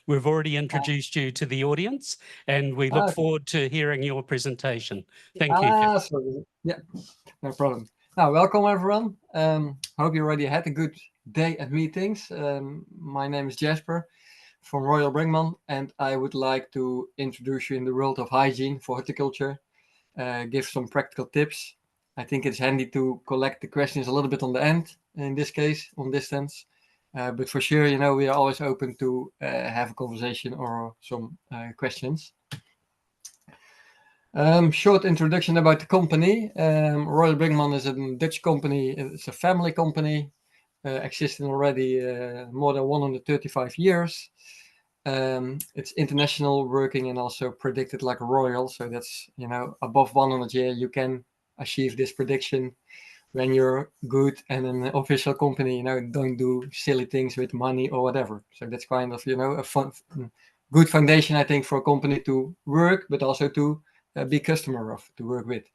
We've already introduced you to the audience, and we look forward to hearing your presentation. Thank you. Sorry. Yeah, no problem. Now, welcome everyone. Hope you already had a good day at meetings. My name is Jasper from Royal Brinkman, and I would like to introduce you in the world of hygiene for horticulture, give some practical tips. I think it's handy to collect the questions a little bit on the end, in this case, on distance. But for sure, we are always open to have a conversation or some questions. Short introduction about the company. Royal Brinkman is a Dutch company. It's a family company, existing already more than 135 years. It's international, working and also predicted like a royal. So that's, above 100 years, you can achieve this prediction when you're good and an official company, don't do silly things with money or whatever. So that's kind of, a fun, good foundation, I think, for a company to work, but also to be customer of, to work with.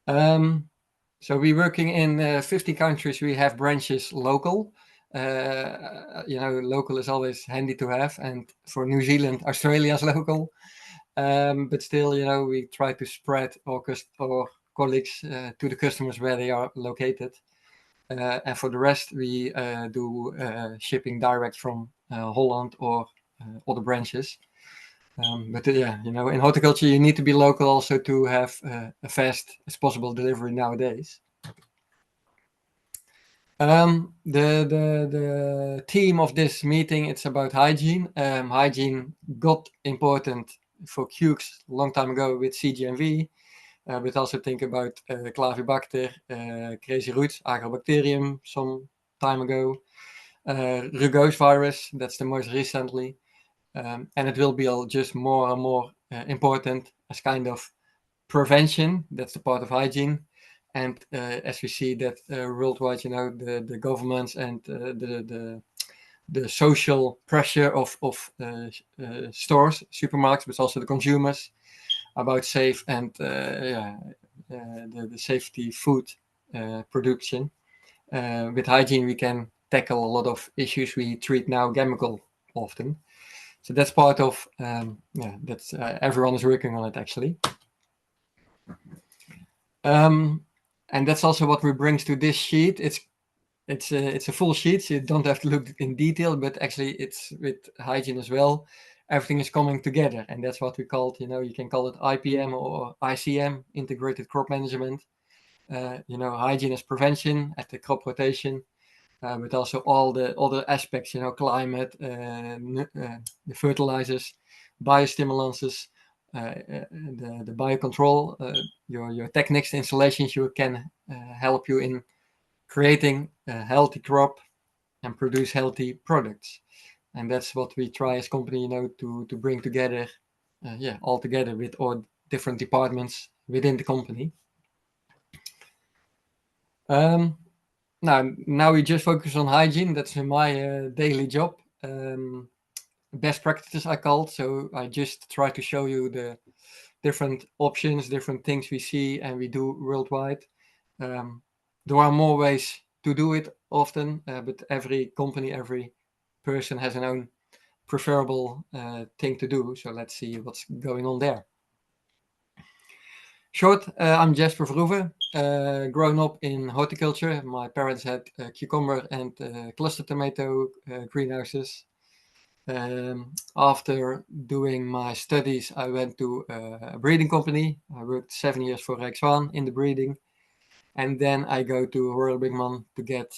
So we're working in 50 countries. We have branches local. Local is always handy to have. And for New Zealand, Australia is local. But still, we try to spread our colleagues to the customers where they are located. And for the rest, we do shipping direct from Holland or other branches. In horticulture, you need to be local also to have a fast as possible delivery nowadays. The theme of this meeting, it's about hygiene. Hygiene got important for Cukes a long time ago with CGMV. But also think about Clavibacter, Crazy Roots, Agrobacterium some time ago. Rugose virus, that's the most recently. And it will be just more and more important as kind of prevention. That's the part of hygiene. And as we see that worldwide, the governments and the social pressure of stores, supermarkets, but also the consumers about safe and the safety food production. With hygiene, we can tackle a lot of issues we treat now chemical often. So that's part of that's everyone is working on it actually. And that's also what we bring to this sheet. It's a full sheet, so you don't have to look in detail, but actually it's with hygiene as well. Everything is coming together, and that's what we call it. You can call it IPM or ICM, integrated crop management. Hygiene is prevention at the crop rotation, but also all the other aspects. Climate, the fertilizers, biostimulances, the biocontrol, your techniques, installations. You can help you in creating a healthy crop and produce healthy products. And that's what we try as company, to bring together, all together with all different departments within the company. Now we just focus on hygiene. That's my daily job. Best practices I called. So I just try to show you the different options, different things we see and we do worldwide. There are more ways to do it often, but every company, every person has an own preferable thing to do. So let's see what's going on there. Short, I'm Jasper Verhoeven, grown up in horticulture. My parents had cucumber and cluster tomato greenhouses. After doing my studies, I went to a breeding company. I worked 7 years for Rijkswaan in the breeding. And then I go to Royal Brinkman to get,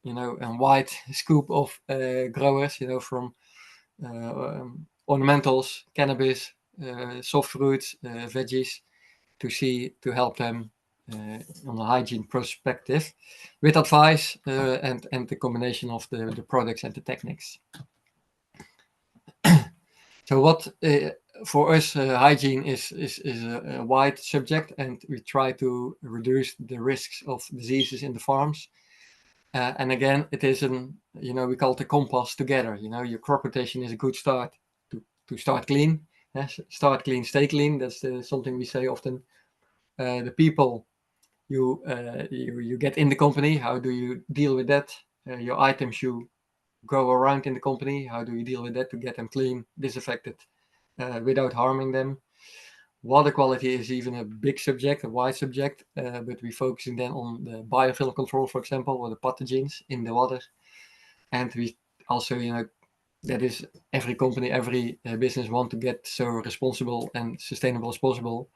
a wide scoop of growers, from ornamentals, cannabis, soft fruits, veggies, to help them on a hygiene perspective with advice and the combination of the products and the techniques. So what for us hygiene is a wide subject, and we try to reduce the risks of diseases in the farms. And again, it is we call it a compass together. Your crop rotation is a good start to start clean. Start clean, stay clean. That's something we say often. The people you get in the company, how do you deal with that? Your items you go around in the company. How do we deal with that to get them clean, disinfected, without harming them? Water quality is even a big subject, a wide subject, but we're focusing then on the biofilm control, for example, or the pathogens in the water. And we also, that is every company, every business want to get so responsible and sustainable as possible.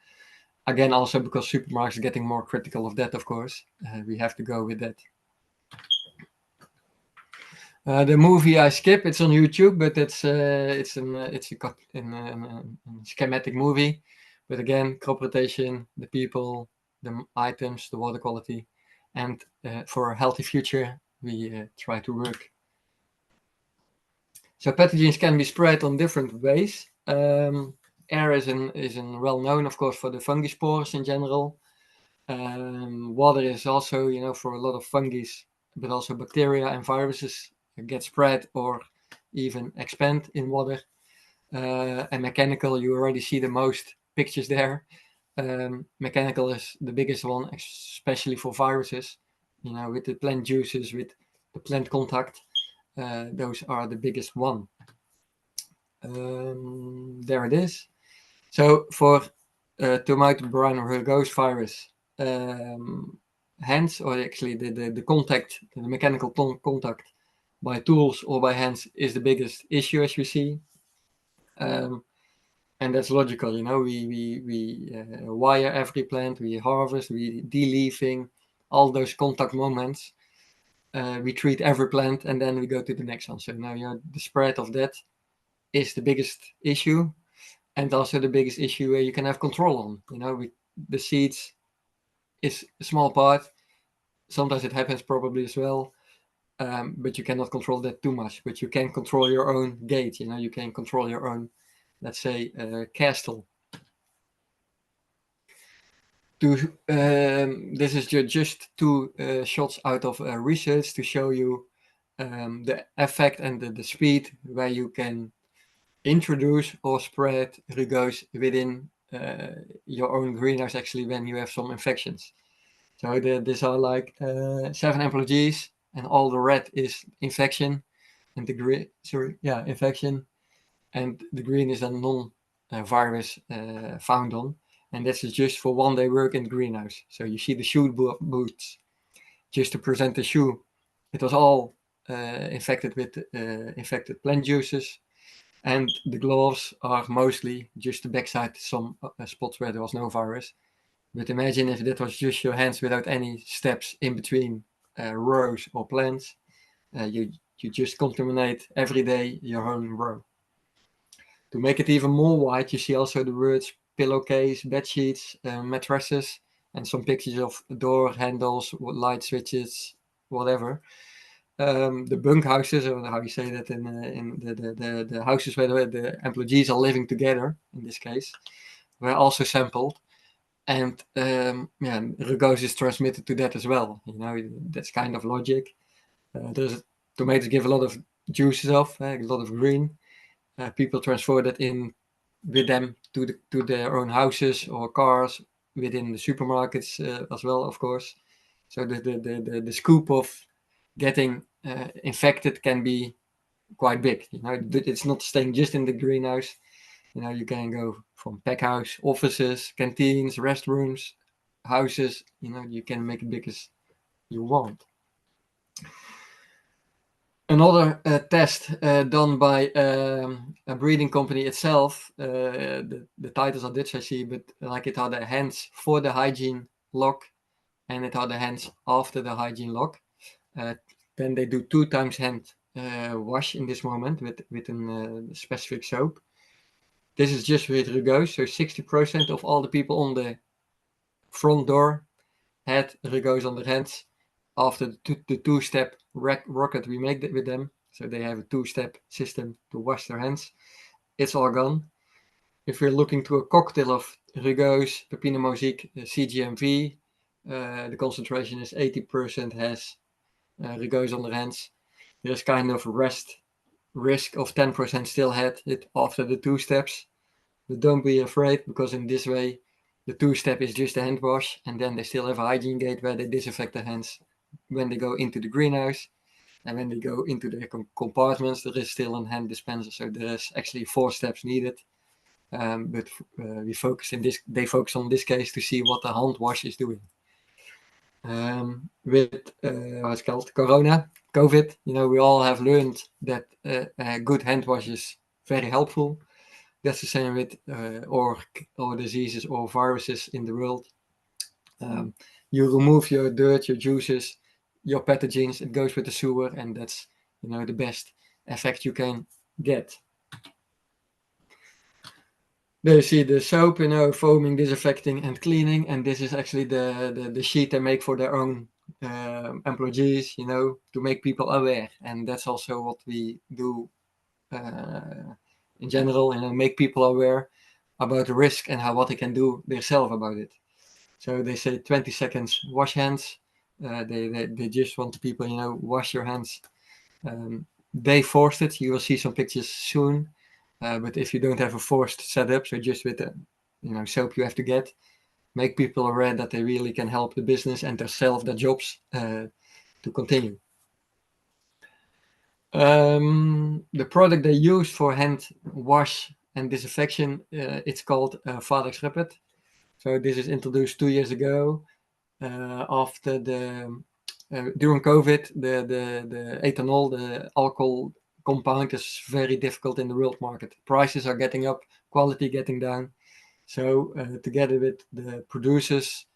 Again, also because supermarkets are getting more critical of that, of course. We have to go with that. The movie I skip, it's on YouTube, but it's a schematic movie. But again, crop rotation, the people, the items, the water quality, and for a healthy future, we try to work. So pathogens can be spread on different ways. Air is well known, of course, for the fungi spores in general. Water is also, for a lot of fungi, but also bacteria and viruses get spread or even expand in water. And mechanical, you already see the most pictures there. Mechanical is the biggest one, especially for viruses. With the plant juices, with the plant contact, those are the biggest one. There it is. So for tomato brown rugose virus, hands, or actually the contact, the mechanical contact by tools or by hands is the biggest issue, as you see. And that's logical, we wire every plant, we harvest, we de-leafing, all those contact moments. We treat every plant and then we go to the next one. So now the spread of that is the biggest issue, and also the biggest issue where you can have control on. The seeds is a small part. Sometimes it happens probably as well, but you cannot control that too much. But you can control your own gate. You can control your own, let's say, castle. This is just two shots out of research to show you the effect and the speed where you can introduce or spread rugose within your own greenhouse, actually, when you have some infections. So these are like 7 employees, and all the red is infection, and the green, infection, and the green is a non-virus found on, and this is just for one day work in the greenhouse. So you see the shoe boots, just to present the shoe. It was all infected with infected plant juices. And the gloves are mostly just the backside, some spots where there was no virus. But imagine if that was just your hands without any steps in between rows or plants. You just contaminate every day your own row. To make it even more wide, you see also the words pillowcase, bed sheets, mattresses, and some pictures of door handles, light switches, whatever. The bunk houses, or how you say that in the houses where the employees are living together, in this case, were also sampled. And rugose is transmitted to that as well. That's kind of logic. Tomatoes give a lot of juices off, a lot of green. People transfer that in with them to their own houses or cars, within the supermarkets as well, of course. So the scoop of getting infected can be quite big. It's not staying just in the greenhouse. You can go from pack house, offices, canteens, restrooms, houses. You can make it big as you want. Another test done by a breeding company itself. The titles are Dutch, I see, but like it had the hands for the hygiene lock, and it had the hands after the hygiene lock. Then they do 2 times hand wash in this moment with a specific soap. This is just with rugose, so 60% of all the people on the front door had rugose on their hands after the 2-step rocket we make with them. So they have a 2-step system to wash their hands. It's all gone. If we're looking to a cocktail of rugose, pepinomyzique, CGMV, the concentration is 80% has rugose on their hands. There's kind of risk of 10% still had it after the 2 steps. But don't be afraid, because in this way, the 2-step is just a hand wash, and then they still have a hygiene gate where they disinfect their hands when they go into the greenhouse. And when they go into the compartments, there is still a hand dispenser. So there is actually 4 steps needed. But they focus on this case to see what the hand wash is doing. With what's called COVID, we all have learned that good hand wash is very helpful. That's the same with or diseases or viruses in the world. You remove your dirt, your juices, your pathogens, it goes with the sewer, and that's the best effect you can get. There you see the soap, foaming, disinfecting, and cleaning, and this is actually the sheet they make for their own employees, to make people aware, and that's also what we do in general, make people aware about the risk and what they can do themselves about it. So they say 20 seconds wash hands. They just want the people, wash your hands. They forced it. You will see some pictures soon. But if you don't have a forced setup, so just with the soap you have to get, make people aware that they really can help the business and themselves, their jobs to continue. The product they use for hand wash and disinfection, it's called Vadex Rapid. So this is introduced 2 years ago after during COVID, the ethanol, the alcohol compound is very difficult in the world market. Prices are getting up, quality getting down. So together with the producers,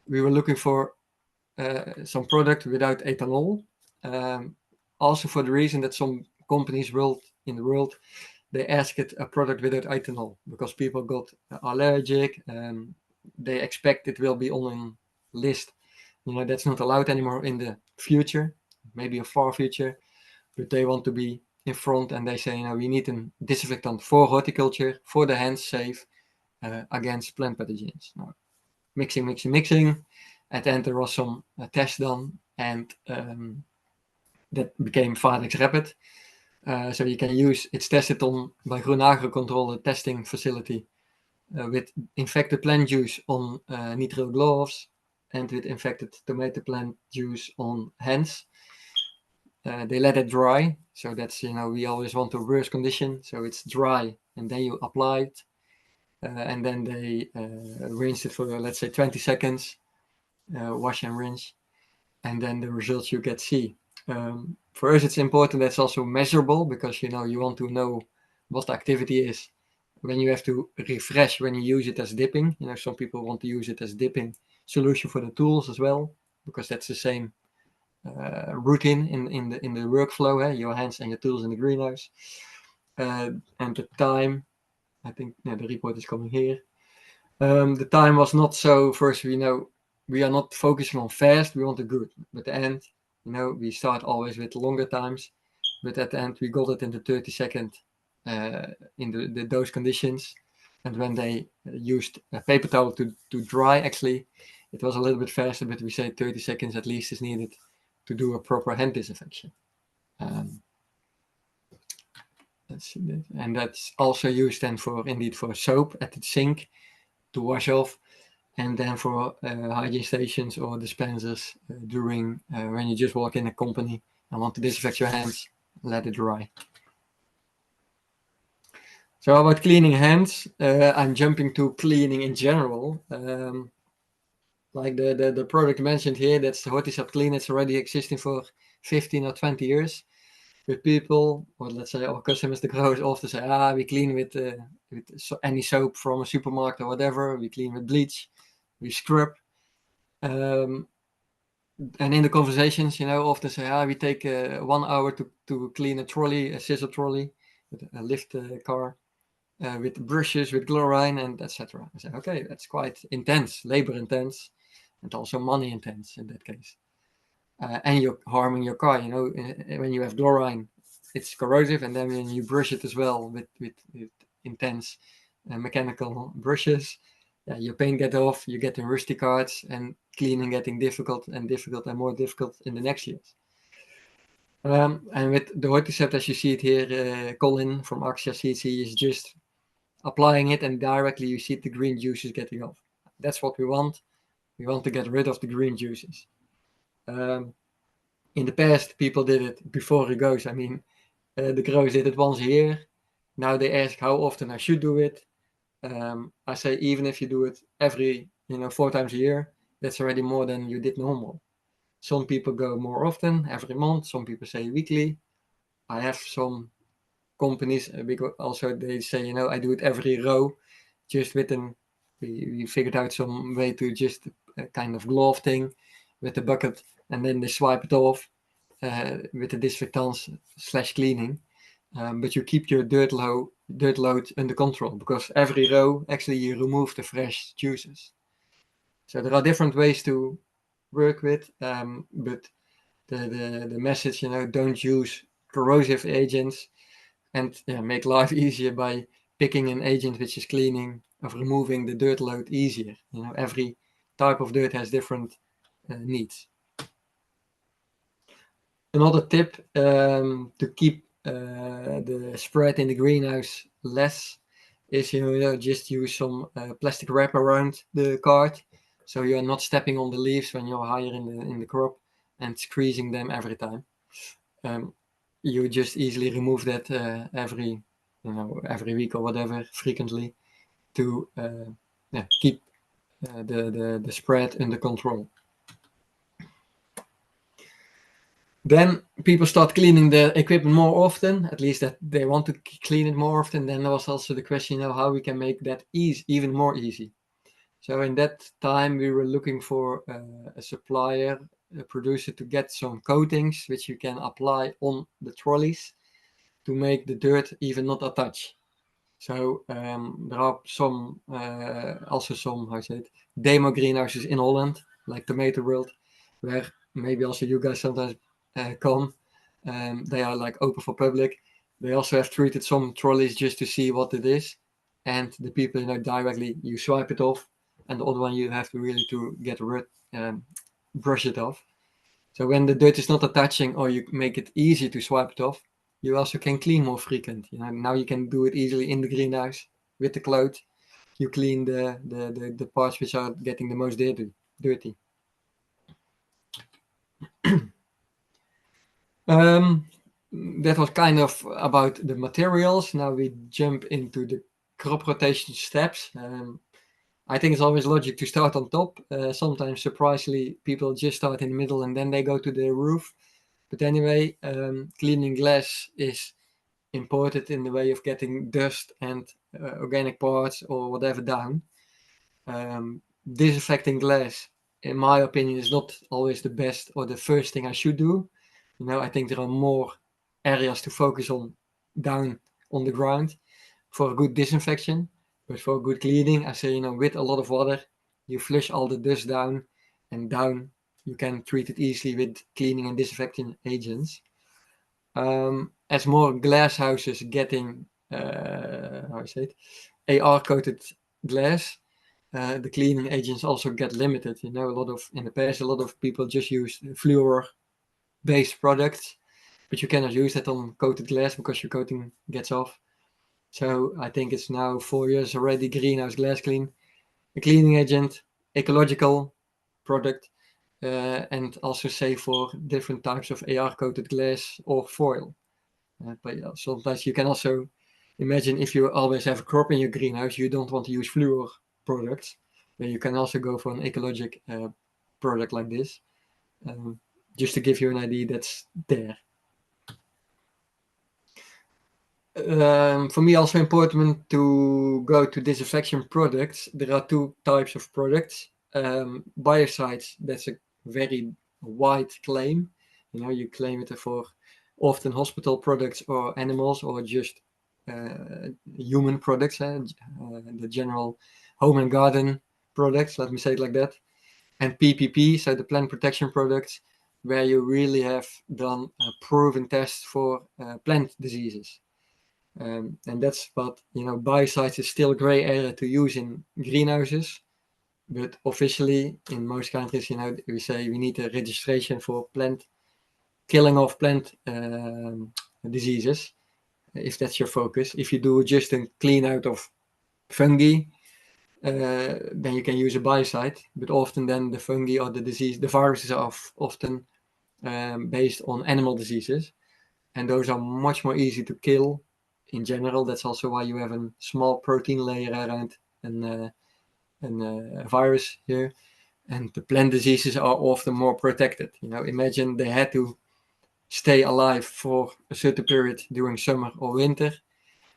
we were looking for some product without ethanol. Also for the reason that some companies in the world, they asked a product without ethanol because people got allergic. They expect it will be on a list. That's not allowed anymore in the future, maybe a far future, but they want to be in front, and they say, we need a disinfectant for horticulture, for the hands safe against plant pathogens. Now, mixing. At the end, there was some tests done, and that became Vadex Rapid. So you can use, it's tested on by Groen Agro-Control, a testing facility, with infected plant juice on nitrile gloves and with infected tomato plant juice on hands. They let it dry, so that's, we always want a worst condition, so it's dry, and then you apply it, and then they rinse it for, let's say, 20 seconds, wash and rinse, and then the results you get see. For us, it's important that's also measurable, because, you want to know what the activity is when you have to refresh, when you use it as dipping. Some people want to use it as dipping solution for the tools as well, because that's the same routine in the workflow, your hands and your tools in the greenhouse. And the time, I think the report is coming here. The time was not so. First, we are not focusing on fast, we want the good. But at the end, we start always with longer times, but at the end we got it in the 30 second in those conditions. And when they used a paper towel to dry, actually it was a little bit faster, but we say 30 seconds at least is needed to do a proper hand disinfection. Let's see that. And that's also used then for soap at the sink to wash off, and then for hygiene stations or dispensers during when you just walk in a company and want to disinfect your hands, let it dry. So about cleaning hands, I'm jumping to cleaning in general. Like the product mentioned here, that's the Horticept Clean. It's already existing for 15 or 20 years. With people, or let's say our customers, the growers often say, we clean with any soap from a supermarket or whatever. We clean with bleach, we scrub. And in the conversations, often say, we take 1 hour to clean a trolley, a scissor trolley, a lift car, with brushes, with chlorine, and etc. I say, okay, that's quite intense, labor intense, and also money intense in that case. And you're harming your car, when you have chlorine, it's corrosive, and then when you brush it as well with intense mechanical brushes, your paint gets off, you get rusty cards, and cleaning getting difficult and more difficult in the next years. And with the Horticept, as you see it here, Colin from Axia CC is just applying it, and directly you see the green juices getting off. That's what we want. We want to get rid of the green juices. In In the past, people did it before it goes. I mean, the grows did it once a year. Now they ask how often I should do it. I say even if you do it every 4 times a year, that's already more than you did normal. Some people go more often, every month. Some people say weekly. I have some companies because also they say I do it every row, just with we figured out some way to just a kind of glove thing with the bucket, and then they swipe it off with the disinfectants/cleaning. But you keep your dirt load under control, because every row actually you remove the fresh juices. So there are different ways to work with, but the message, don't use corrosive agents, and make life easier by picking an agent which is cleaning of removing the dirt load easier. Every type of dirt has different needs. Another tip to keep the spread in the greenhouse less is just use some plastic wrap around the cart, so you're not stepping on the leaves when you're higher in the crop and squeezing them every time. You just easily remove that every week or whatever, frequently, to keep the spread under control. Then people start cleaning the equipment more often, at least that they want to clean it more often. Then there was also the question, how we can make that even more easy. So in that time, we were looking for a supplier, a producer, to get some coatings which you can apply on the trolleys to make the dirt even not attach. So there are some also some demo greenhouses in Holland, like Tomato World, where maybe also you guys sometimes come. They are like open for public. They also have treated some trolleys just to see what it is, and the people directly you swipe it off, and the other one you have to really to get rid, brush it off. So when the dirt is not attaching, or you make it easy to swipe it off, you also can clean more frequent. Now you can do it easily in the greenhouse with the cloth. You clean the parts which are getting the most dirty. That was kind of about the materials. Now we jump into the crop rotation steps. I think it's always logic to start on top. Sometimes, surprisingly, people just start in the middle and then they go to the roof. But anyway, cleaning glass is important in the way of getting dust and organic parts or whatever down. Disinfecting glass, in my opinion, is not always the best or the first thing I should do. I think there are more areas to focus on down on the ground for a good disinfection. But for good cleaning, I say, with a lot of water, you flush all the dust down, and down you can treat it easily with cleaning and disinfecting agents. As more glass houses getting, AR coated glass, the cleaning agents also get limited. In the past, a lot of people just used fluor-based products, but you cannot use that on coated glass because your coating gets off. So I think it's now 4 years already greenhouse glass clean, a cleaning agent, ecological product, and also safe for different types of AR coated glass or foil. But sometimes you can also imagine, if you always have a crop in your greenhouse, you don't want to use fluor products. Then you can also go for an ecologic product like this, just to give you an idea that's there. For me, also important to go to disinfection products. There are two types of products. Biocides, that's a very wide claim. You claim it for often hospital products or animals, or just human products, the general home and garden products, let me say it like that. And PPP, so the plant protection products, where you really have done proven tests for plant diseases. And that's what, biocides is still a gray area to use in greenhouses, but officially in most countries, we say we need a registration for killing of plant diseases, if that's your focus. If you do just a clean out of fungi, then you can use a biocide, but often then the fungi or the disease, the viruses are often based on animal diseases, and those are much more easy to kill in general. That's also why you have a small protein layer around a virus here. And the plant diseases are often more protected. Imagine they had to stay alive for a certain period during summer or winter.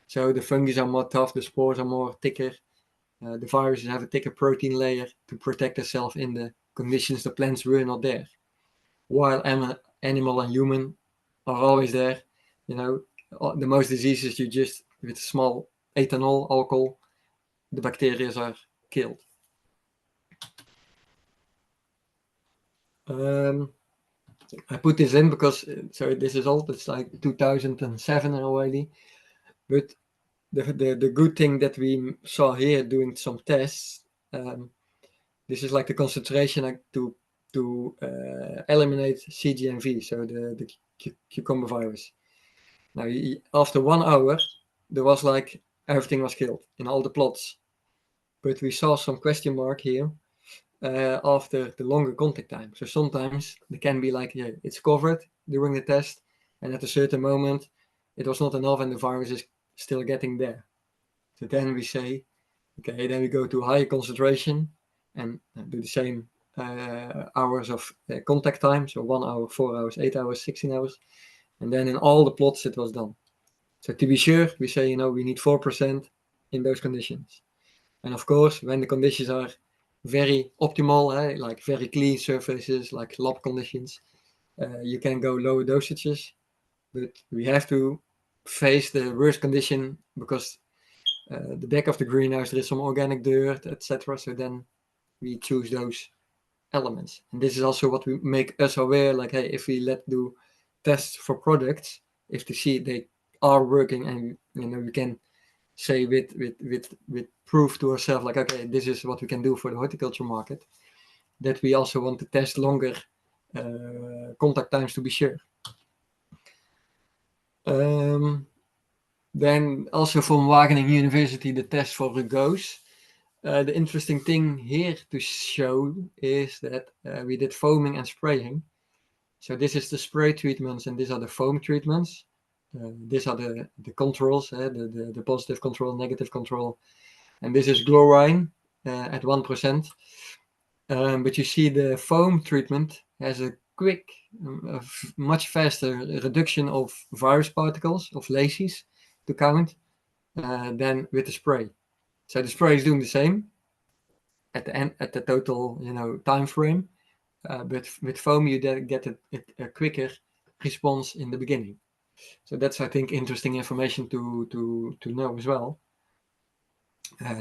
So the fungi are more tough, the spores are more thicker. The viruses have a thicker protein layer to protect themselves in the conditions the plants were not there. While animal and human are always there. The most diseases you just, with small ethanol, alcohol, the bacteria are killed. I put this in because, this is old, it's like 2007 already. But the good thing that we saw here doing some tests, this is like the concentration to eliminate CGMV, so the cucumber virus. Now, after 1 hour, there was like everything was killed in all the plots. But we saw some question mark here after the longer contact time. So sometimes it can be like, it's covered during the test, and at a certain moment, it was not enough and the virus is still getting there. So then we say, okay, then we go to higher concentration and do the same hours of contact time. So 1 hour, 4 hours, 8 hours, 16 hours. And then in all the plots, it was done. So to be sure, we say, we need 4% in those conditions. And of course, when the conditions are very optimal, like very clean surfaces, like lab conditions, you can go lower dosages. But we have to face the worst condition because the back of the greenhouse, there is some organic dirt, etc. So then we choose those elements. And this is also what we make us aware, like, hey, if we do tests for products, if they see they are working, and we can say with proof to ourselves, like, okay, this is what we can do for the horticulture market, that we also want to test longer contact times to be sure. Then also from Wageningen University, the test for rugose. The interesting thing here to show is that we did foaming and spraying. So this is the spray treatments and these are the foam treatments. These are the controls, the positive control, negative control. And this is chlorine at 1%. But you see the foam treatment has a quick, much faster reduction of virus particles, of laces to count than with the spray. So the spray is doing the same at the end, at the total, time frame. But with foam, you get a quicker response in the beginning. So that's, I think, interesting information to know as well.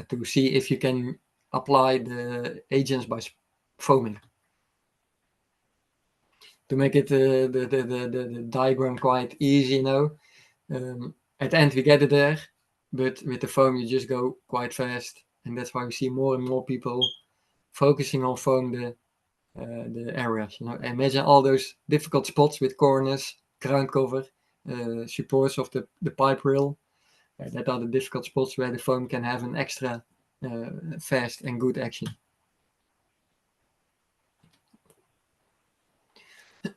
To see if you can apply the agents by foaming. To make it the diagram quite easy, at the end we get it there, but with the foam you just go quite fast, and that's why we see more and more people focusing on foam the areas. Imagine all those difficult spots with corners, ground cover, supports of the pipe rail. That are the difficult spots where the foam can have an extra fast and good action.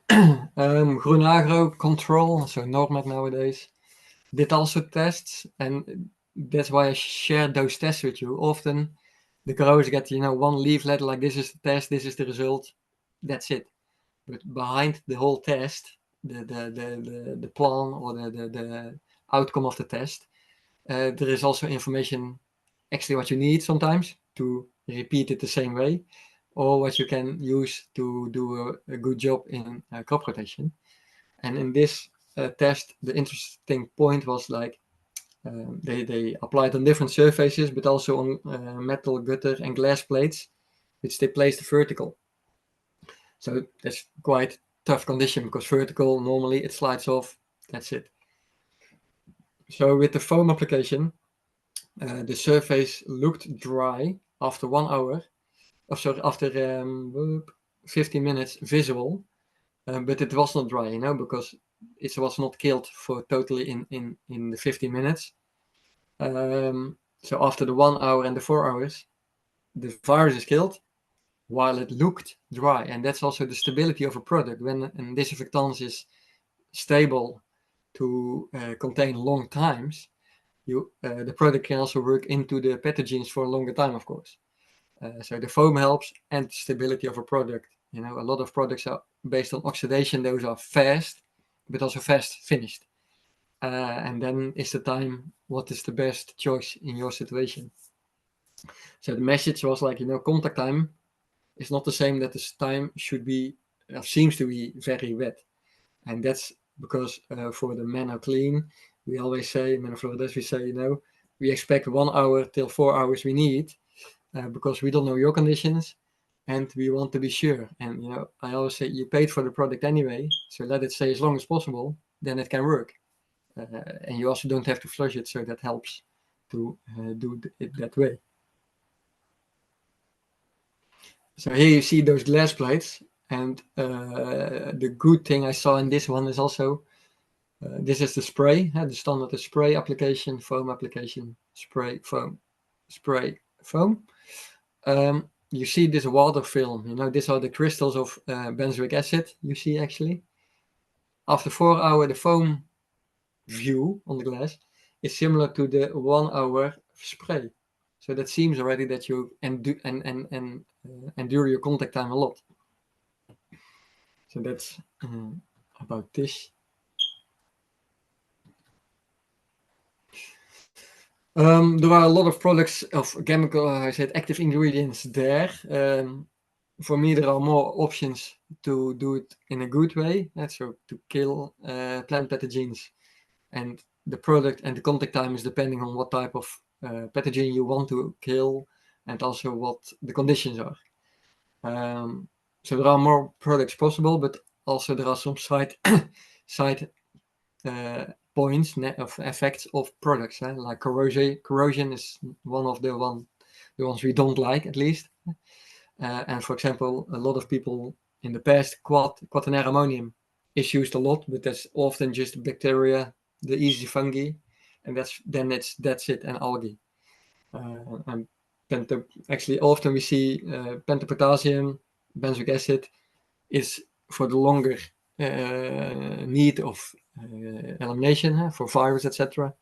Groen Agro Control, so Nordmet nowadays, did also tests, and that's why I shared those tests with you. Often the growers get, one leaflet like, this is the test, this is the result, that's it. But behind the whole test, the plan or the outcome of the test, there is also information, actually what you need sometimes to repeat it the same way, or what you can use to do a good job in crop rotation. And in this test, the interesting point was like they applied on different surfaces, but also on metal gutter and glass plates, which they placed vertical. So that's quite tough condition because vertical, normally it slides off, that's it. So with the foam application, the surface looked dry after 1 hour, after 15 minutes visual, but it was not dry, because it was not killed for totally in the 15 minutes. So after the 1 hour and the 4 hours, the virus is killed, while it looked dry. And that's also the stability of a product. When a disinfectant is stable to contain long times, the product can also work into the pathogens for a longer time, of course. So the foam helps, and stability of a product. A lot of products are based on oxidation. Those are fast, but also fast finished. And then is the time, what is the best choice in your situation? So the message was like, contact time is not the same that this time should be, seems to be very wet. And that's because for the Mano Clean, we always say, Mano Floridas, we say, we expect 1 hour till 4 hours we need, because we don't know your conditions and we want to be sure. And, I always say you paid for the product anyway, so let it stay as long as possible, then it can work. And you also don't have to flush it, so that helps to do it that way. So here you see those glass plates, and the good thing I saw in this one is also, this is the spray, the standard is spray application, foam application, spray, foam, spray, foam. You see this water film, these are the crystals of benzoic acid you see actually. After 4 hours, the foam view on the glass is similar to the 1 hour spray. So that seems already that you endure your contact time a lot. So that's about this. There are a lot of products of chemical, I said active ingredients there. For me, there are more options to do it in a good way. So to kill plant pathogens, and the product and the contact time is depending on what type of pathogen you want to kill, and also what the conditions are. So there are more products possible, but also there are some side points of effects of products, like corrosion. Corrosion is one of the ones we don't like, at least. And for example, a lot of people in the past, quaternary ammonium is used a lot, but that's often just bacteria, the easy fungi, and that's it, and algae. And actually, often we see pentapotassium, benzoic acid is for the longer need of elimination for virus, etc.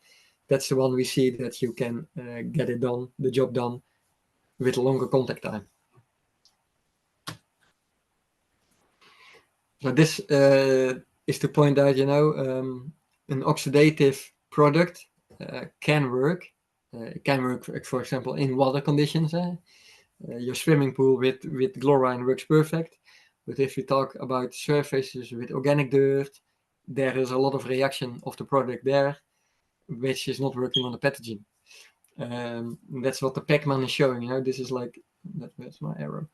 That's the one we see that you can get it done, the job done, with a longer contact time. So this is to point out, an oxidative product can work. It can work, for example, in water conditions. Your swimming pool with chlorine works perfect. But if you talk about surfaces with organic dirt, there is a lot of reaction of the product there, which is not working on the pathogen. That's what the Pac-Man is showing. This is like, that's my arrow.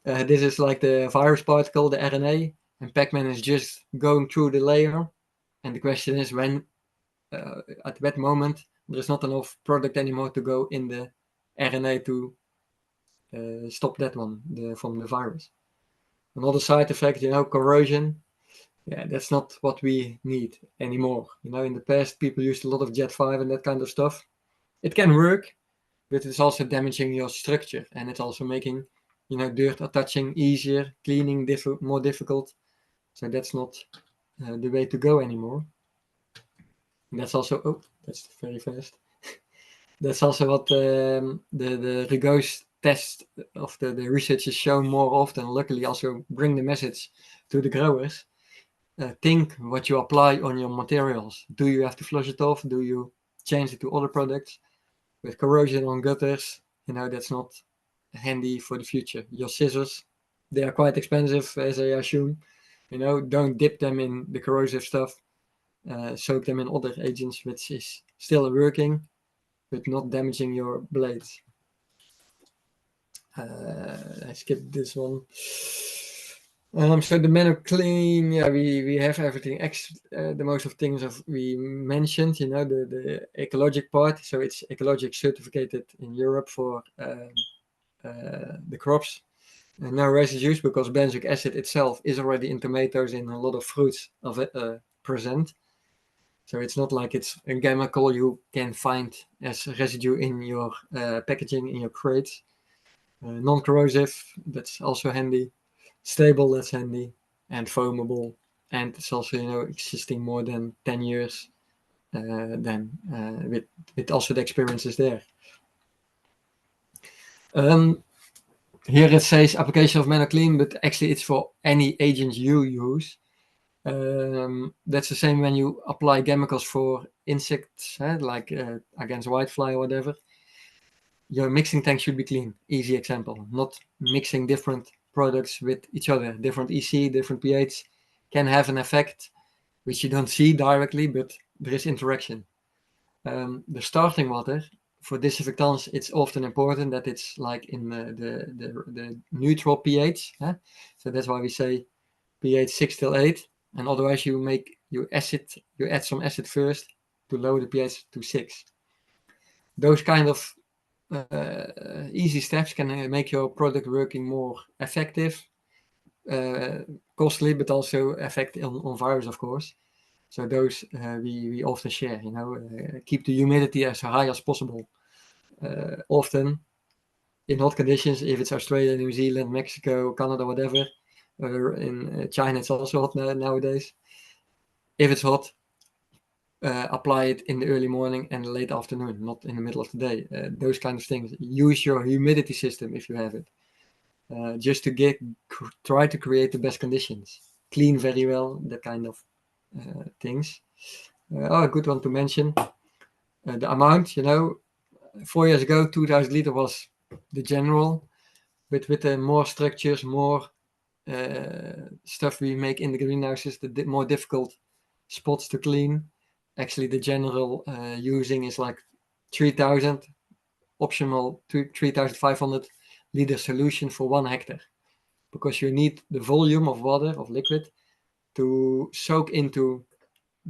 This is like the virus particle, the RNA, and Pac-Man is just going through the layer. And the question is when, at that moment, there is not enough product anymore to go in the RNA to stop that one from the virus. Another side effect, corrosion. Yeah, that's not what we need anymore. In the past, people used a lot of Jet 5 and that kind of stuff. It can work, but it's also damaging your structure, and it's also making, dirt touching easier, cleaning more difficult. So that's not the way to go anymore. And that's also, that's very fast. That's also what the Rigaud's test of the research is shown more often. Luckily, also bring the message to the growers. Think what you apply on your materials. Do you have to flush it off? Do you change it to other products? With corrosion on gutters, that's not handy for the future. Your scissors, they are quite expensive, as I assume. Don't dip them in the corrosive stuff. Soak them in other agents, which is still working, but not damaging your blades. I skipped this one. So the Mano Clean, yeah, we have everything. The most of things we mentioned, the ecologic part. So it's ecologic certificated in Europe for the crops. No residues, because benzoic acid itself is already in tomatoes, in a lot of fruits present. So it's not like it's a chemical you can find as residue in your packaging, in your crates. Non-corrosive, that's also handy. Stable, that's handy. And foamable. And it's also, existing more than 10 years. Then with also the experiences there. Here it says application of ManoClean, but actually it's for any agent you use. That's the same when you apply chemicals for insects, like against whitefly or whatever. Your mixing tank should be clean. Easy example. Not mixing different products with each other. Different EC, different pH can have an effect which you don't see directly, but there is interaction. The starting water for disinfectants, it's often important that it's like in the neutral pH. So that's why we say pH 6 till 8, and otherwise you add some acid first to lower the pH to 6. Those kind of easy steps can make your product working more effective, costly, but also effect on virus, of course. So those we often share. Keep the humidity as high as possible. Often in hot conditions, if it's Australia, New Zealand, Mexico, Canada, whatever, or in China, it's also hot nowadays. If it's hot, apply it in the early morning and late afternoon, not in the middle of the day. Those kind of things. Use your humidity system if you have it, just to try to create the best conditions. Clean very well, that kind of things. A good one to mention. The amount, 4 years ago, 2,000 liter was the general, but with the more structures, more stuff we make in the greenhouses, the more difficult spots to clean. Actually, the general using is like 3,000, optional 3,500 liter solution for 1 hectare, because you need the volume of water, of liquid, to soak into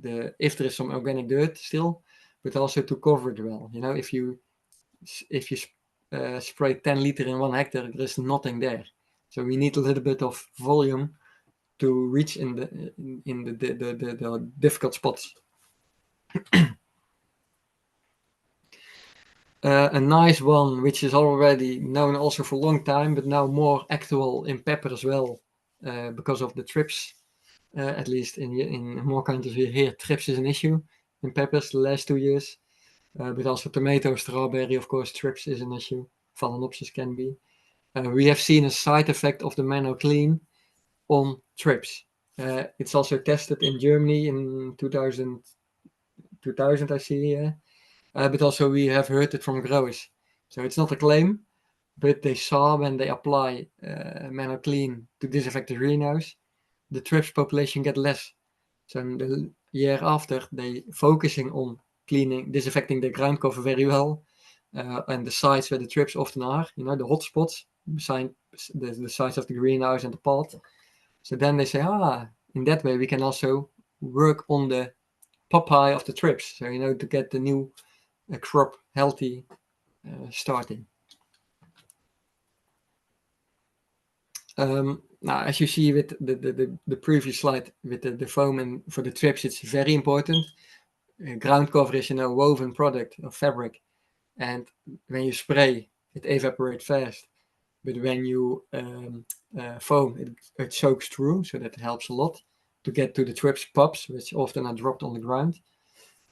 if there is some organic dirt still, but also to cover it well. If you spray 10 liter in 1 hectare, there is nothing there. So we need a little bit of volume to reach in the difficult spots. A nice one, which is already known also for a long time, but now more actual in pepper as well, because of the trips. At least in more countries we hear trips is an issue in peppers the last 2 years. But also tomato, strawberry, of course, trips is an issue. Phalaenopsis can be. We have seen a side effect of the ManoClean on trips. It's also tested in Germany in 2000 I see here. But also we have heard it from growers. So it's not a claim, but they saw when they apply ManoClean to disinfect the greenhouse, the trips population get less. So in the year after, they focusing on disinfecting the ground cover very well, and the sites where the trips often are, the hot spots beside the sides of the greenhouse and the pot. So then they say, in that way we can also work on the Popeye of the trips. So, to get the new crop healthy starting. Now, as you see with the previous slide with the foam and for the trips, it's very important. Ground cover is a woven product of fabric, and when you spray, it evaporates fast. But when you foam, it soaks through, so that helps a lot to get to the trips pops, which often are dropped on the ground.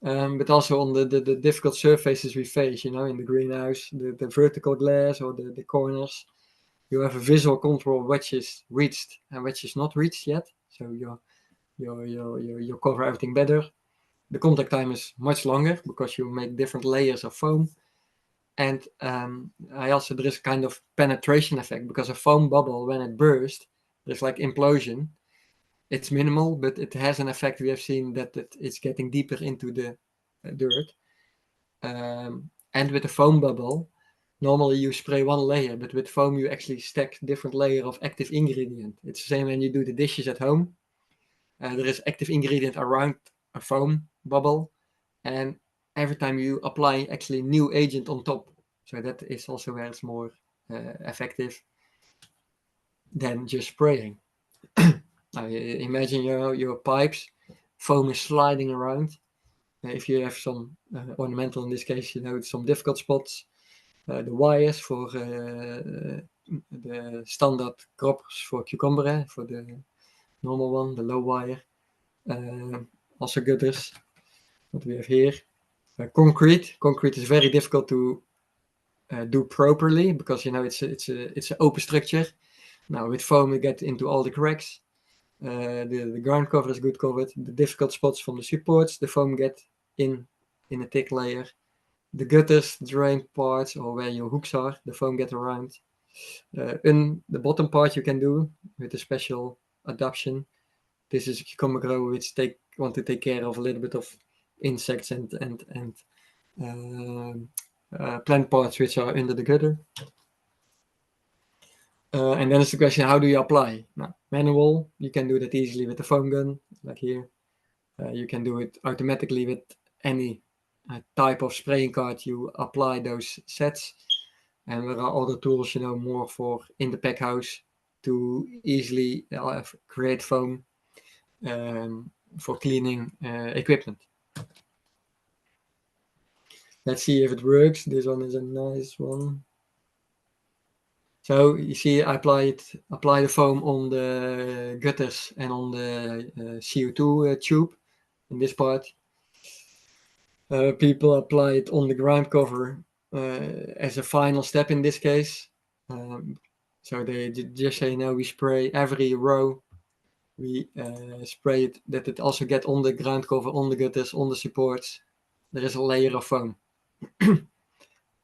But also on the difficult surfaces we face, in the greenhouse, the vertical glass or the corners. You have a visual control which is reached and which is not reached yet. So you cover everything better. The contact time is much longer because you make different layers of foam. And there is a kind of penetration effect, because a foam bubble, when it bursts, there's like implosion. It's minimal, but it has an effect. We have seen that it's getting deeper into the dirt. And with a foam bubble, normally you spray one layer, but with foam you actually stack different layer of active ingredient. It's the same when you do the dishes at home. There is active ingredient around a foam bubble, and every time you apply actually new agent on top. So that is also where it's more effective than just spraying. Now imagine your pipes, foam is sliding around. If you have some ornamental, in this case, some difficult spots, the wires for the standard crops for cucumber, for the normal one, the low wire. Also gutters. What we have here. Concrete. Concrete is very difficult to do properly because it's an open structure. Now with foam we get into all the cracks. The ground cover is good covered. The difficult spots from the supports, the foam get in a thick layer. The gutters, drain parts, or where your hooks are, the foam get around. In the bottom part you can do with a special adaptation. This is a cucumber grower which want to take care of a little bit of insects and plant parts which are under the gutter. And then it's the question, how do you apply? Now, manual, you can do that easily with the foam gun, like here. You can do it automatically with any type of spraying card. You apply those sets. And there are other tools, more for in the pack house to easily create foam for cleaning equipment. Let's see if it works. This one is a nice one. So you see, I apply the foam on the gutters and on the CO2 tube in this part. People apply it on the ground cover as a final step in this case. So they just say, we spray every row. We spray it that it also get on the ground cover, on the gutters, on the supports. There is a layer of foam.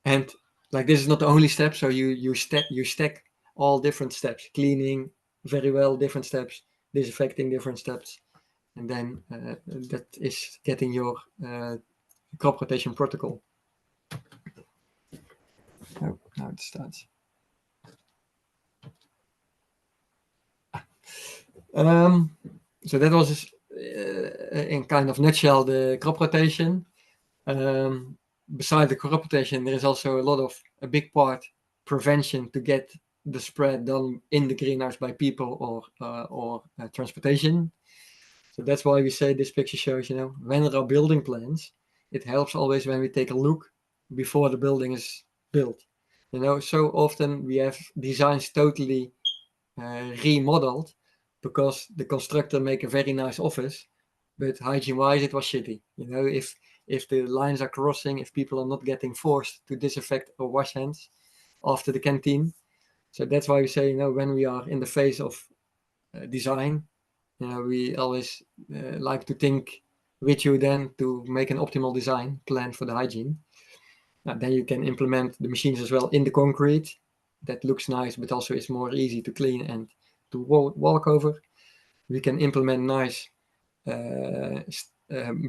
And like this is not the only step, so you stack all different steps, cleaning very well, different steps, disinfecting different steps, and then that is getting your crop rotation protocol. Oh, now it starts. So that was in kind of nutshell the crop rotation. Beside the crop rotation, there is also a big part prevention to get the spread done in the greenhouse by people or transportation. So that's why we say this picture shows, when there are building plans, it helps always when we take a look before the building is built. So often we have designs totally remodeled because the constructor make a very nice office, but hygiene-wise it was shitty. If the lines are crossing, if people are not getting forced to disinfect or wash hands after the canteen. So that's why we say, when we are in the phase of design, we always like to think with you then to make an optimal design plan for the hygiene. Then you can implement the machines as well in the concrete. That looks nice, but also it's more easy to clean and to walk over. We can implement nice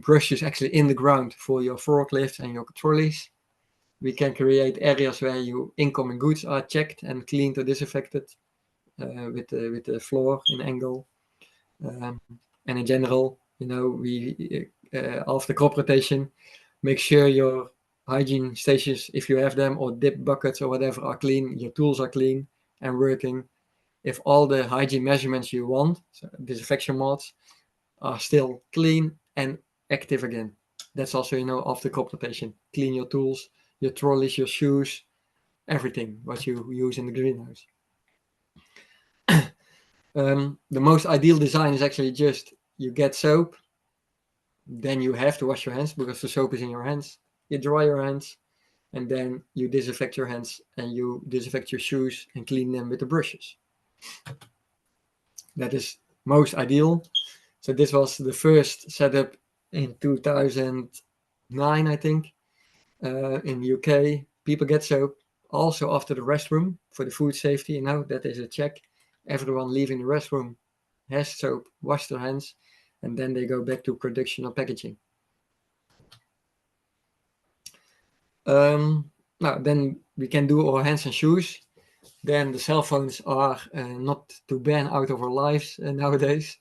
brushes actually in the ground for your forklifts and your trolleys. We can create areas where your incoming goods are checked and cleaned or disinfected with the floor in angle. And in general, we after crop rotation, make sure your hygiene stations, if you have them, or dip buckets or whatever, are clean, your tools are clean and working. If all the hygiene measurements you want, so disinfection mods, are still clean and active again. That's also, after crop rotation. Clean your tools, your trolleys, your shoes, everything what you use in the greenhouse. The most ideal design is actually just you get soap, then you have to wash your hands because the soap is in your hands. You dry your hands, and then you disinfect your hands and you disinfect your shoes and clean them with the brushes. That is most ideal. So this was the first setup in 2009, I think, in the UK. People get soap also after the restroom for the food safety. That is a check. Everyone leaving the restroom has soap, wash their hands, and then they go back to production or packaging. Now then we can do our hands and shoes. Then the cell phones are not to ban out of our lives nowadays.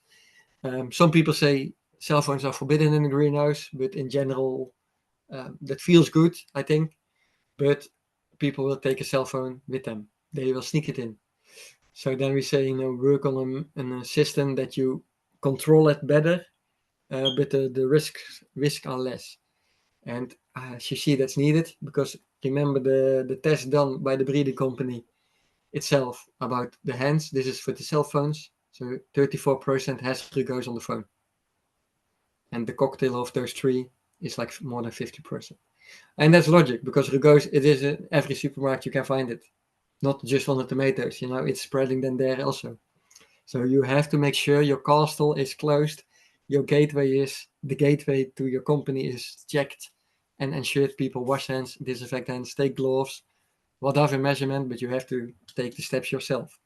Some people say cell phones are forbidden in the greenhouse, but in general, that feels good, I think. But people will take a cell phone with them. They will sneak it in. So then we say, work on a system that you control it better, but the risks are less. And as you see, that's needed because remember the test done by the breeding company itself about the hands. This is for the cell phones. So 34% has rugose on the phone. And the cocktail of those three is like more than 50%. And that's logic because rugose, it is in every supermarket you can find it. Not just on the tomatoes, it's spreading then there also. So you have to make sure your castle is closed, the gateway to your company is checked and ensured people wash hands, disinfect hands, take gloves, whatever measurement, but you have to take the steps yourself.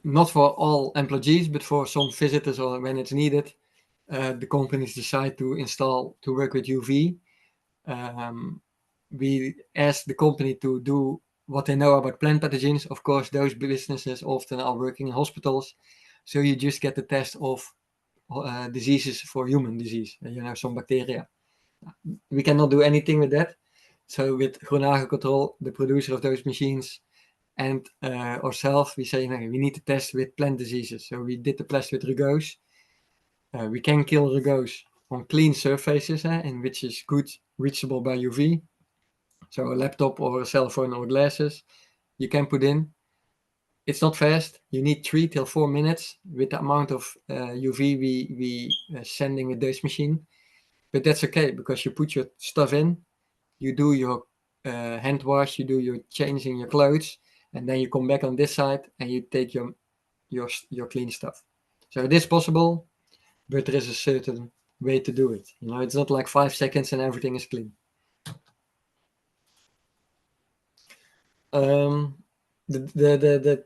Not for all employees, but for some visitors or when it's needed, the companies decide to work with UV. We ask the company to do what they know about plant pathogens. Of course, those businesses often are working in hospitals, so you just get the test of diseases for human disease, some bacteria. We cannot do anything with that. So with Groenage Control, the producer of those machines, and ourselves, we say, no, we need to test with plant diseases. So we did the test with rugose. We can kill rugose on clean surfaces, and which is good, reachable by UV. So a laptop or a cell phone or glasses, you can put in. It's not fast. You need 3 till 4 minutes with the amount of UV we sending with this machine. But that's okay because you put your stuff in, you do your hand wash, you do your changing your clothes, and then you come back on this side and you take your clean stuff. So it is possible, but there is a certain way to do it. It's not like 5 seconds and everything is clean. The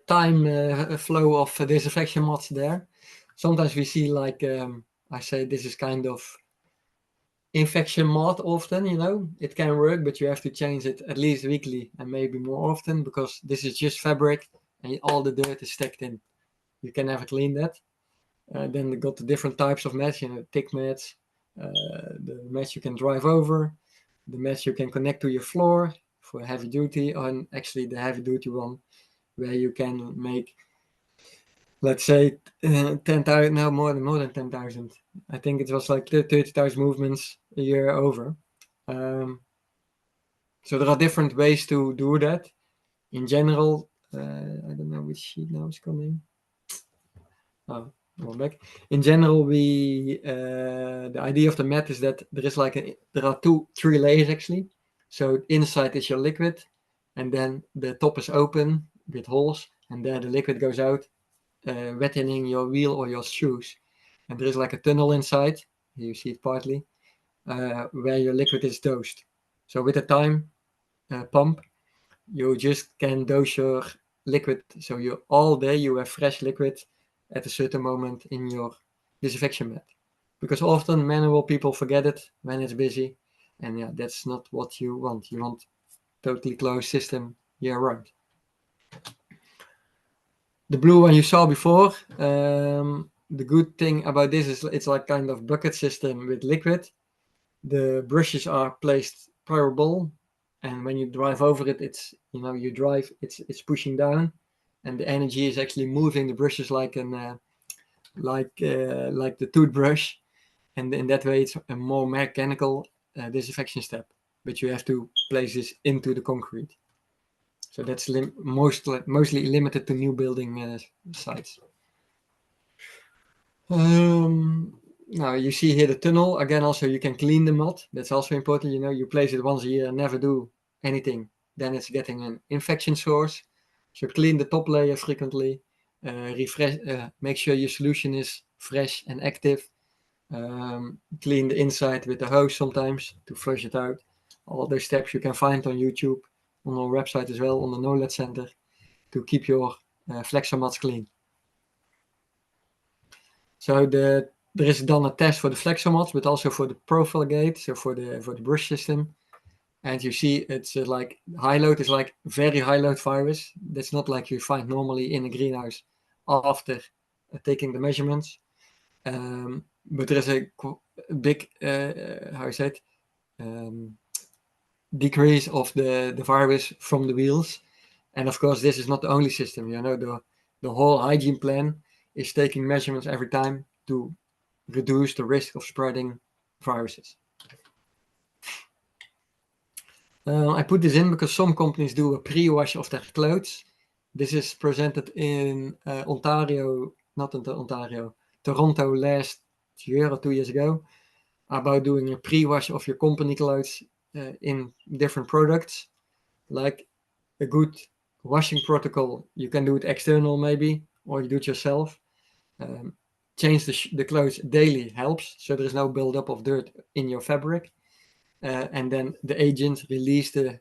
time flow of disinfection mods there. Sometimes we see like I say this is kind of infection mod often, it can work, but you have to change it at least weekly and maybe more often because this is just fabric and all the dirt is stacked in. You can never clean that. Then they got the different types of mats, thick mats, the mats you can drive over, the mats you can connect to your floor for heavy duty, and actually the heavy duty one where you can make, let's say, 10,000, no, more than 10,000. I think it was like 30,000 movements a year over. So there are different ways to do that. In general, I don't know which sheet now is coming. Oh, one back. In general, the idea of the mat is that there is there are 3 layers actually. So inside is your liquid, and then the top is open with holes, and there the liquid goes out, wetting your wheel or your shoes. And there is like a tunnel inside, you see it partly, where your liquid is dosed. So with a time pump, you just can dose your liquid. So all day you have fresh liquid at a certain moment in your disinfection mat. Because often manual people forget it when it's busy. And yeah, that's not what you want. You want totally closed system year round. The blue one you saw before, the good thing about this is it's like kind of bucket system with liquid. The brushes are placed parallel, and when you drive over it, it's you drive, it's pushing down, and the energy is actually moving the brushes like the toothbrush, and in that way it's a more mechanical disinfection step. But you have to place this into the concrete. So that's mostly limited to new building sites. Now you see here the tunnel. Again, also you can clean the mod. That's also important. You place it once a year and never do anything. Then it's getting an infection source. So clean the top layer frequently. Refresh. Make sure your solution is fresh and active. Clean the inside with the hose sometimes to flush it out. All those steps you can find on YouTube, on our website as well, on the Knowledge Center, to keep your Flexomods clean. So there is done a test for the Flexomods, but also for the profile gate, so for the brush system. And you see it's like high load is like very high load virus. That's not like you find normally in a greenhouse after taking the measurements. But there is a big, decrease of the virus from the wheels. And of course, this is not the only system. The whole hygiene plan is taking measurements every time to reduce the risk of spreading viruses. I put this in because some companies do a pre-wash of their clothes. This is presented in Ontario, not in Ontario, Toronto last year or 2 years ago, about doing a pre-wash of your company clothes in different products. Like a good washing protocol, you can do it external maybe, or you do it yourself. Change the clothes daily helps, so there is no buildup of dirt in your fabric. And then the agent release the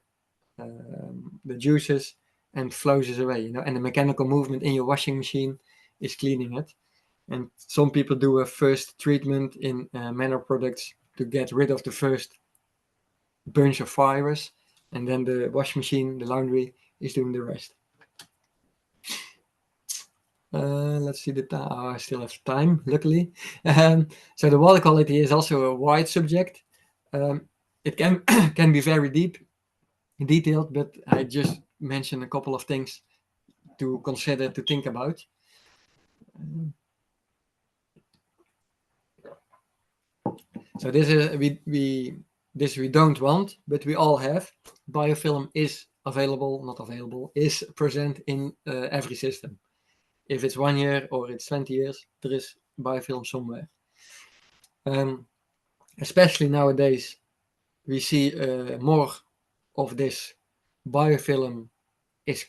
juices and flows it away, and the mechanical movement in your washing machine is cleaning it. And some people do a first treatment in manner products to get rid of the first bunch of virus, and then the wash machine, the laundry, is doing the rest. Let's see the time. Oh, I still have time, luckily. So the water quality is also a wide subject. It can can be very detailed, but I just mentioned a couple of things to consider, to think about. So this is we don't want, but we all have. Biofilm is available, not available, is present in every system. If it's 1 year or it's 20 years, there is biofilm somewhere. Especially nowadays, we see more of this biofilm is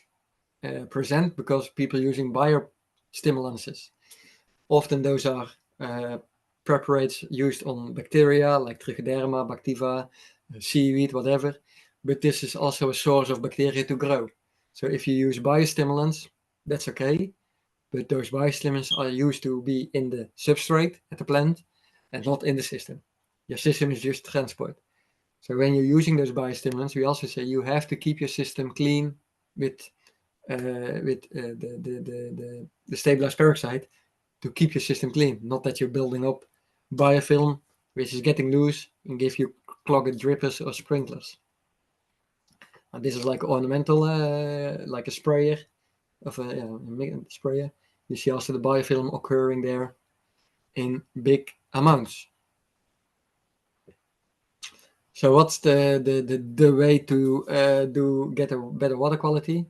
present because people using biostimulants. Often those are preparates used on bacteria like Trichoderma, Bactiva, seaweed, whatever. But this is also a source of bacteria to grow. So if you use biostimulants, that's okay. But those biostimulants are used to be in the substrate at the plant and not in the system. Your system is just transport. So when you're using those biostimulants, we also say you have to keep your system clean with the stabilized peroxide to keep your system clean. Not that you're building up biofilm, which is getting loose and give you clogged drippers or sprinklers. And this is like ornamental, like a sprayer of a sprayer. You see also the biofilm occurring there in big amounts. So what's the way to get a better water quality?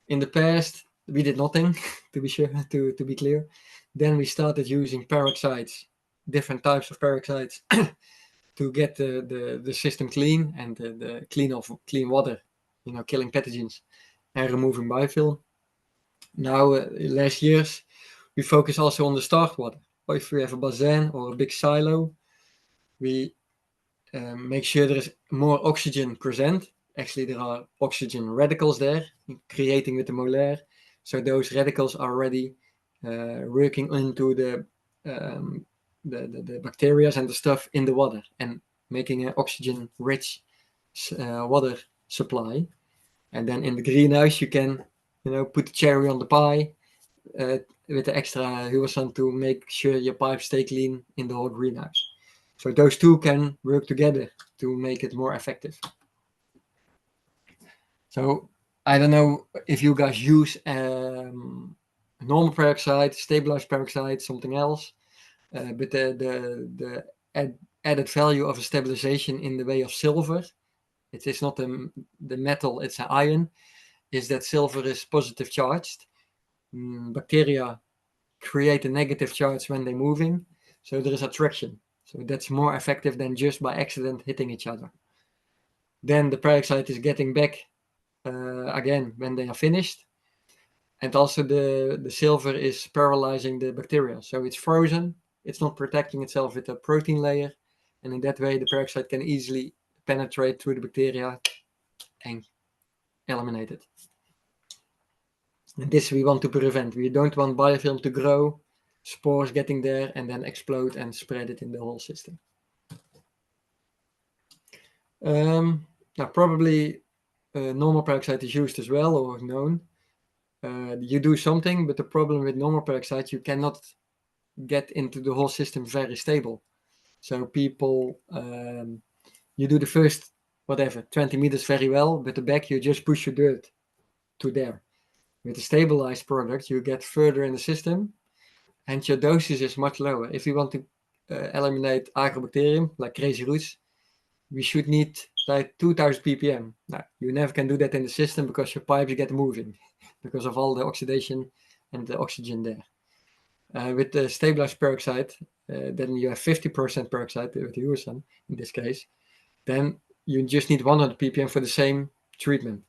In the past, we did nothing, to be sure, to be clear. Then we started using peroxides, different types of peroxides, to get the system clean and the clean water, killing pathogens and removing biofilm. Now, last years, we focus also on the start water. Or if we have a basin or a big silo, we make sure there is more oxygen present. Actually, there are oxygen radicals there, creating with the molaire. So those radicals are already working into the bacteria and the stuff in the water and making an oxygen-rich water supply. And then in the greenhouse, you can, put the cherry on the pie with the extra Huberson to make sure your pipes stay clean in the whole greenhouse. So those two can work together to make it more effective. So I don't know if you guys use normal peroxide, stabilized peroxide, something else, but the added value of a stabilization in the way of silver, it is not the metal, it's an iron, is that silver is positive charged. Bacteria create a negative charge when they're moving, so there is attraction. So that's more effective than just by accident hitting each other. Then the peroxide is getting back again when they are finished. And also the silver is paralyzing the bacteria. So it's frozen. It's not protecting itself with a protein layer. And in that way, the peroxide can easily penetrate through the bacteria and eliminate it. And this we want to prevent. We don't want biofilm to grow, spores getting there, and then explode and spread it in the whole system. Now, probably normal peroxide is used as well or known. You do something, but the problem with normal peroxide, you cannot get into the whole system very stable. So people, you do the first, 20 meters very well, but the back you just push your dirt to there. With the stabilized product, you get further in the system and your dosage is much lower. If you want to eliminate agrobacterium, like crazy roots, we should need like 2000 ppm. Now, you never can do that in the system because your pipes get moving because of all the oxidation and the oxygen there. With the stabilized peroxide, then you have 50% peroxide with Hygiene in this case. Then you just need 100 ppm for the same treatment.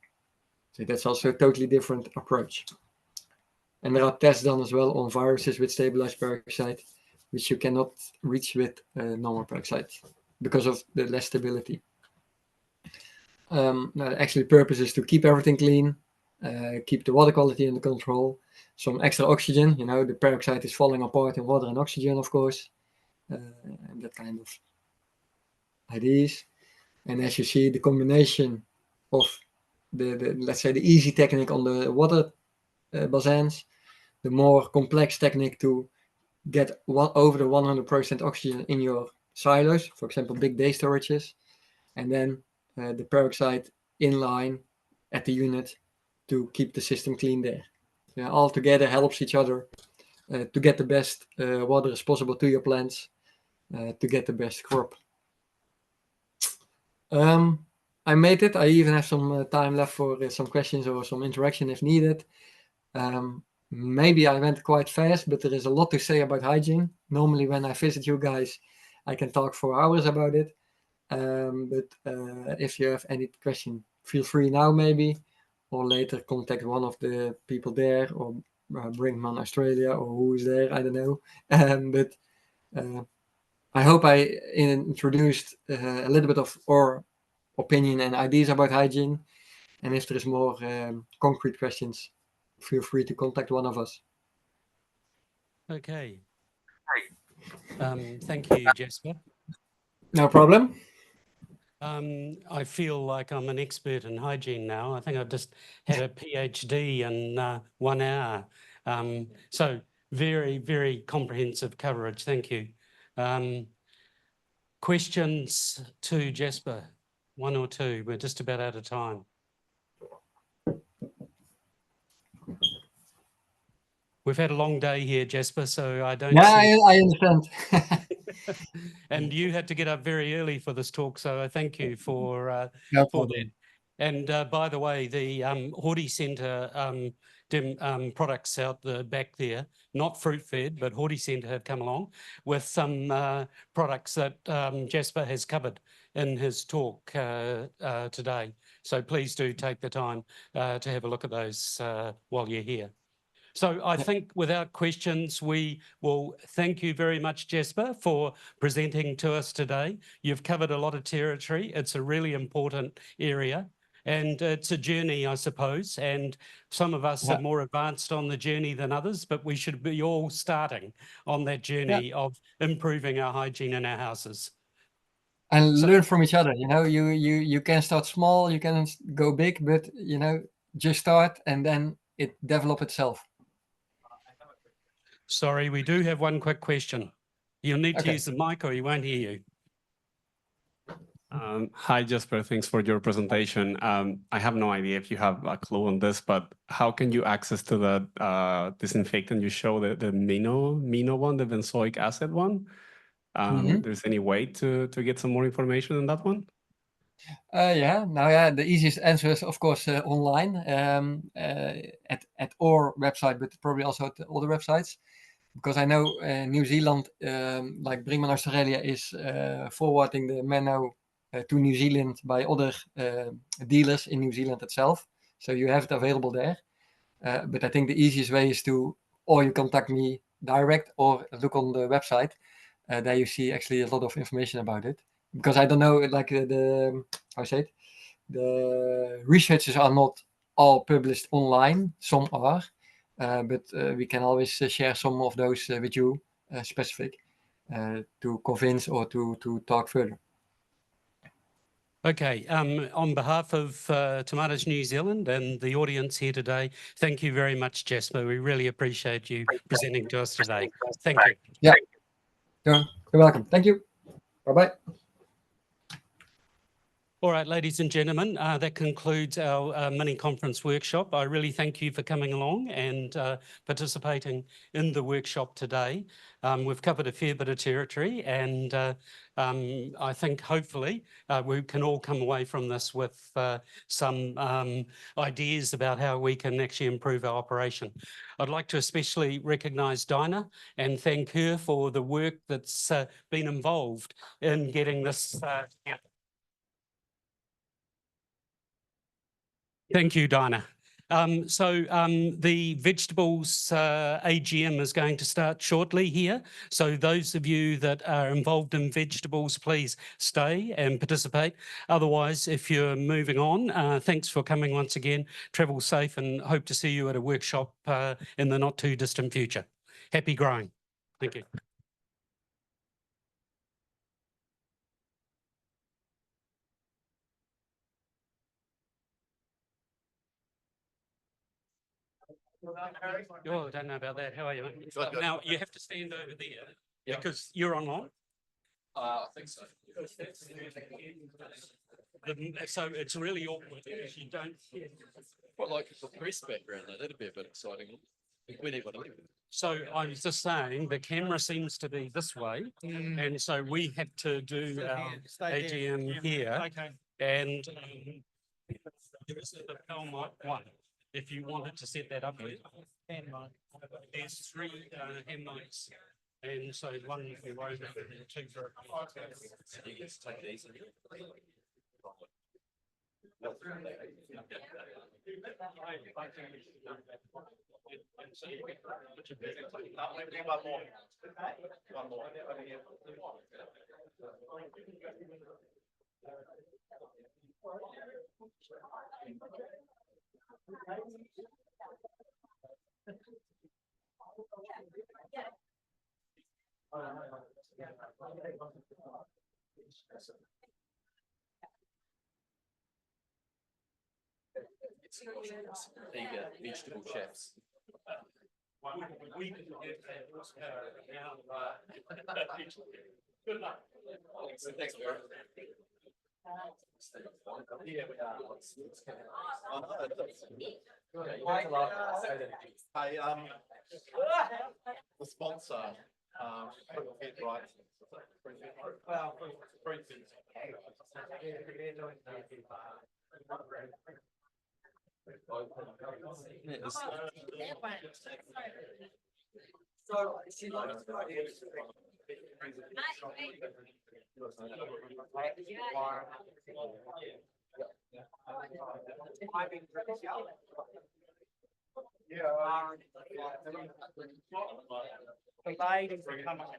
So that's also a totally different approach. And there are tests done as well on viruses with stabilized peroxide, which you cannot reach with normal peroxide because of the less stability. Actually, the purpose is to keep everything clean, keep the water quality under control, some extra oxygen. You know, the peroxide is falling apart in water and oxygen, of course, and that kind of ideas. And as you see, the combination of the let's say the easy technique on the water basins, the more complex technique to get over the 100% oxygen in your silos, for example, big day storages, and then the peroxide in line at the unit to keep the system clean there. All together helps each other to get the best water as possible to your plants to get the best crop. I made it. I even have some time left for some questions or some interaction if needed. Maybe I went quite fast, but there is a lot to say about hygiene. Normally when I visit you guys, I can talk for hours about it. But if you have any question, feel free now maybe, or later contact one of the people there, or bring man Australia, or who is there, I don't know. But I hope I introduced a little bit of our opinion and ideas about hygiene. And if there is more concrete questions, feel free to contact one of us. Okay. Thank you, Jasper. No problem. I feel like I'm an expert in hygiene now. I think I've just had a PhD in 1 hour. So very, very comprehensive coverage. Thank you. Questions to Jasper? One or two? We're just about out of time. We've had a long day here, Jasper, so I don't see... I understand. And you had to get up very early for this talk, so I thank you for that. And by the way, the Horti Centre products out the back there, not fruit fed, but Horti Centre have come along with some products that Jasper has covered in his talk today. So please do take the time to have a look at those while you're here. So I think without questions, we will thank you very much, Jasper, for presenting to us today. You've covered a lot of territory. It's a really important area. And it's a journey, I suppose, and some of us are more advanced on the journey than others, but we should be all starting on that journey of improving our hygiene in our houses. And learn from each other. You know, you can start small, you can go big, but, you know, just start and then it develop itself. Sorry, we do have one quick question. You'll need to use the mic or he won't hear you. Hi, Jasper. Thanks for your presentation. I have no idea if you have a clue on this, but how can you access to the disinfectant you show, the Mino one, the benzoic acid one? There's any way to get some more information on that one? The easiest answer is, of course, online at our website, but probably also at other websites. Because I know New Zealand, like Brinkman Australia, is forwarding the Mano to New Zealand by other dealers in New Zealand itself. So you have it available there. But I think the easiest way is or you contact me direct or look on the website. There you see actually a lot of information about it. Because I don't know, like the researches are not all published online. Some are. But we can always share some of those with you, specific, to convince or to talk further. Okay, on behalf of Tomatoes New Zealand and the audience here today, thank you very much, Jasper. We really appreciate you presenting to us today. Thank you. Yeah, you're welcome. Thank you. Bye-bye. All right, ladies and gentlemen, that concludes our mini conference workshop. I really thank you for coming along and participating in the workshop today. We've covered a fair bit of territory, and I think hopefully we can all come away from this with some ideas about how we can actually improve our operation. I'd like to especially recognise Dinah and thank her for the work that's been involved in getting this together. Thank you, Dinah. The vegetables AGM is going to start shortly here. So those of you that are involved in vegetables, please stay and participate. Otherwise, if you're moving on, thanks for coming once again. Travel safe and hope to see you at a workshop in the not too distant future. Happy growing. Thank you. Oh, I don't know about that. How are you? Now, you have to stand over there because you're online. I think so. So it's really awkward if you don't. Well, like the press background, though, that'd be a bit exciting. We need one. So I was just saying the camera seems to be this way, and so we have to do our AGM here. Okay. And there is the lapel mic one. If you wanted to set that up, there's 3 hand mics, and so one for Roman and 2 for. You can just take it easy. One more. Eager vegetable chefs. Good luck. Thanks, Barry. Yeah, we are. Hey, the sponsor, right. Well, The ladies are coming.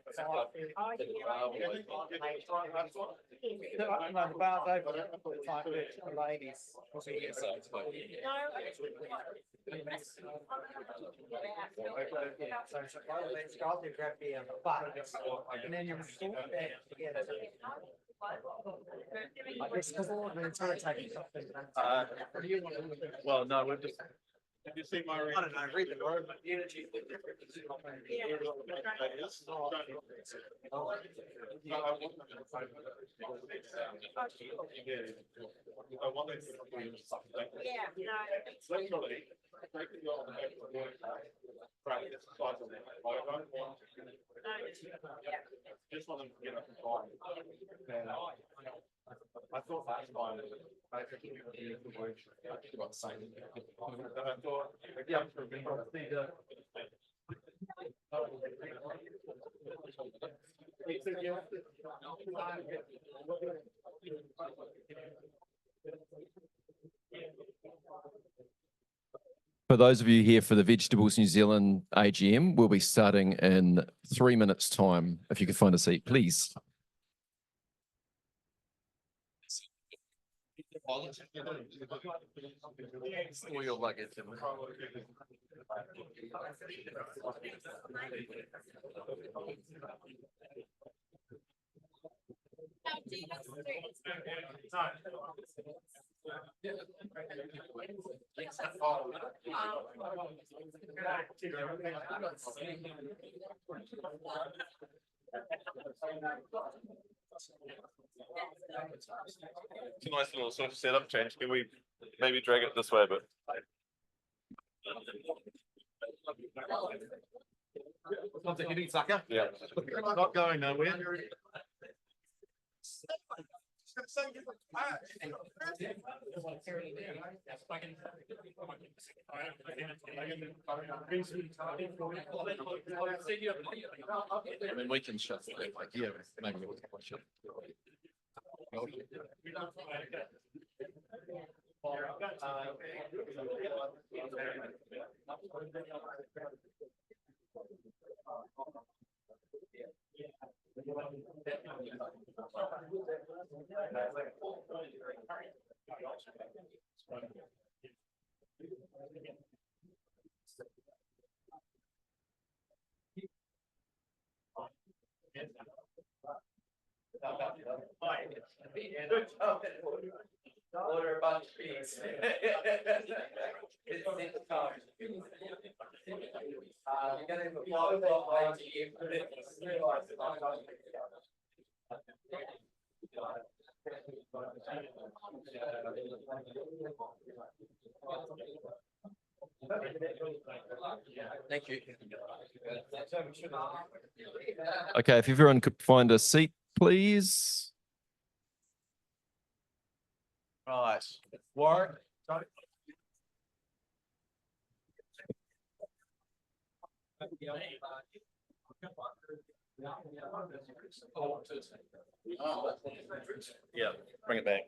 No, the bar's over. The ladies. So grab the bucket, and then you sort that together. I guess because all of it's irritating something. Well, no, we're just. Have you seen my? I don't know. Read the room. The energy. Just want them to get up and talk. I thought that's fine. I think it would be the word. About the same. And I thought, yeah, For those of you here for the Vegetables New Zealand AGM, we'll be starting in 3 minutes' time. If you could find a seat, please. All your luggage. It's a nice little sort of setup change. Can we maybe drag it this way a bit? What's a hitting sucker? Yeah. Not going nowhere. I mean, we can shut it like, yeah, maybe we can watch it. Order a bunch of beans. You're gonna follow the idea. Thank you. Okay, if everyone could find a seat, please. Right. Warren. Yeah, bring it back.